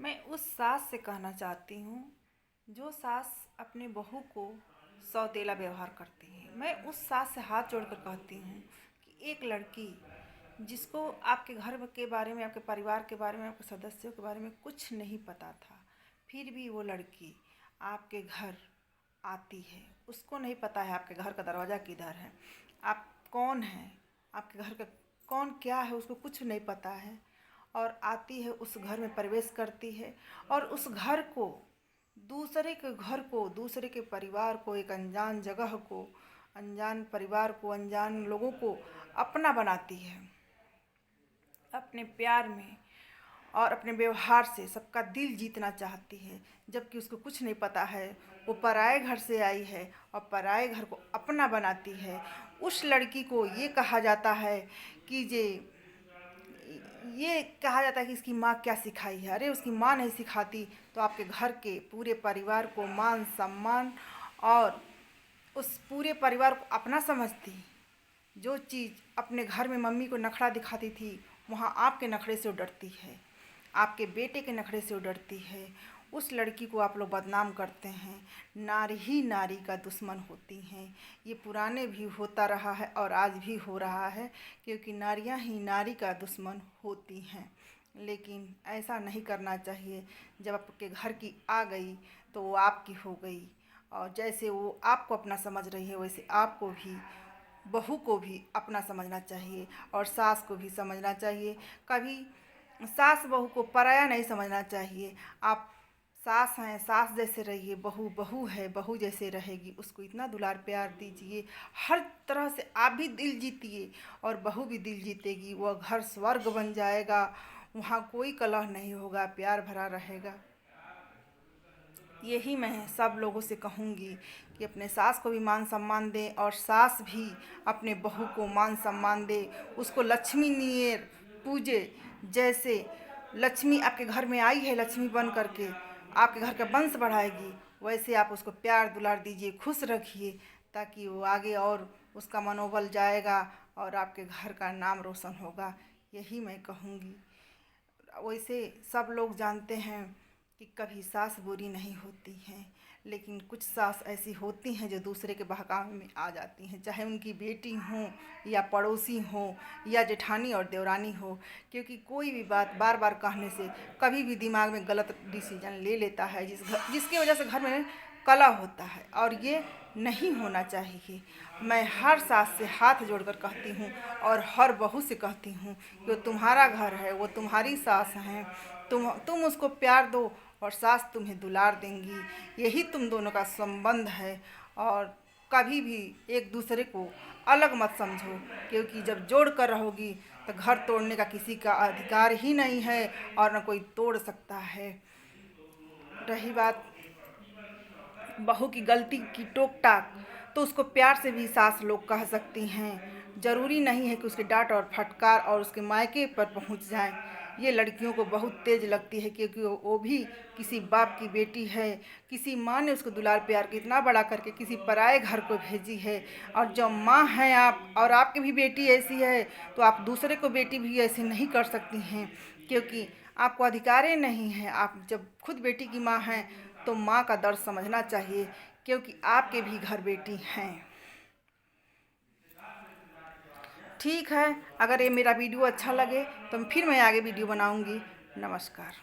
मैं उस सास से कहना चाहती हूँ जो सास अपने बहू को सौतेला व्यवहार करती है। मैं उस सास से हाथ जोड़कर कहती हूँ कि एक लड़की जिसको आपके घर के बारे में, आपके परिवार के बारे में, आपके सदस्यों के बारे में कुछ नहीं पता था, फिर भी वो लड़की आपके घर आती है। उसको नहीं पता है आपके घर का दरवाज़ा किधर है, आप कौन हैं, आपके घर का कौन क्या है, उसको कुछ नहीं पता है। और आती है, उस घर में प्रवेश करती है और उस घर को, दूसरे के घर को, दूसरे के परिवार को, एक अनजान जगह को, अनजान परिवार को, अनजान लोगों को अपना बनाती है। अपने प्यार में और अपने व्यवहार से सबका दिल जीतना चाहती है, जबकि उसको कुछ नहीं पता है। वो पराए घर से आई है और पराए घर को अपना बनाती है। उस लड़की को ये कहा जाता है कि ये कहा जाता है कि इसकी माँ क्या सिखाई है। अरे उसकी माँ नहीं सिखाती तो आपके घर के पूरे परिवार को मान सम्मान और उस पूरे परिवार को अपना समझती। जो चीज़ अपने घर में मम्मी को नखरा दिखाती थी, वहाँ आपके नखरे से डरती है, आपके बेटे के नखरे से डरती है। उस लड़की को आप लोग बदनाम करते हैं। नारी ही नारी का दुश्मन होती हैं। ये पुराने भी होता रहा है और आज भी हो रहा है, क्योंकि नारियां ही नारी का दुश्मन होती हैं। लेकिन ऐसा नहीं करना चाहिए। जब आपके घर की आ गई तो वो आपकी हो गई, और जैसे वो आपको अपना समझ रही है वैसे आपको भी, बहू को भी अपना समझना चाहिए और सास को भी समझना चाहिए। कभी सास बहू को पराया नहीं समझना चाहिए। आप सास हैं, सास जैसे रहिए, बहू बहू है, बहू जैसे रहेगी। उसको इतना दुलार प्यार दीजिए, हर तरह से आप भी दिल जीतिए और बहू भी दिल जीतेगी। वह घर स्वर्ग बन जाएगा, वहाँ कोई कलह नहीं होगा, प्यार भरा रहेगा। यही मैं सब लोगों से कहूँगी कि अपने सास को भी मान सम्मान दें और सास भी अपने बहू को मान सम्मान दे, उसको लक्ष्मी नियर पूजे। जैसे लक्ष्मी आपके घर में आई है, लक्ष्मी बन करके आपके घर का वंश बढ़ाएगी, वैसे आप उसको प्यार दुलार दीजिए, खुश रखिए, ताकि वो आगे और उसका मनोबल जाएगा और आपके घर का नाम रोशन होगा। यही मैं कहूँगी। वैसे सब लोग जानते हैं कि कभी सास बुरी नहीं होती हैं, लेकिन कुछ सास ऐसी होती हैं जो दूसरे के बहकावे में आ जाती हैं, चाहे उनकी बेटी हों या पड़ोसी हों या जेठानी और देवरानी हो। क्योंकि कोई भी बात बार बार कहने से कभी भी दिमाग में गलत डिसीजन ले लेता है, जिसकी वजह से घर में कलह होता है, और ये नहीं होना चाहिए। मैं हर सास से हाथ जोड़कर कहती हूँ और हर बहू से कहती हूँ कि वो तुम्हारा घर है, वो तुम्हारी सास हैं, तुम उसको प्यार दो और सास तुम्हें दुलार देंगी। यही तुम दोनों का संबंध है। और कभी भी एक दूसरे को अलग मत समझो, क्योंकि जब जोड़ कर रहोगी तो घर तोड़ने का किसी का अधिकार ही नहीं है और न कोई तोड़ सकता है। रही बात बहू की गलती की टोक टाक, तो उसको प्यार से भी सास लोग कह सकती हैं। ज़रूरी नहीं है कि उसके डांट और फटकार और उसके मायके पर पहुंच जाएं। ये लड़कियों को बहुत तेज़ लगती है, क्योंकि वो भी किसी बाप की बेटी है। किसी माँ ने उसको दुलार प्यार के इतना बड़ा करके किसी पराए घर को भेजी है। और जब माँ हैं आप और आपकी भी बेटी ऐसी है, तो आप दूसरे को बेटी भी ऐसे नहीं कर सकती हैं, क्योंकि आपको अधिकार ही नहीं है। आप जब खुद बेटी की माँ हैं तो माँ का दर्द समझना चाहिए, क्योंकि आपके भी घर बेटी हैं। ठीक है, अगर ये मेरा वीडियो अच्छा लगे तो फिर मैं आगे वीडियो बनाऊंगी। नमस्कार।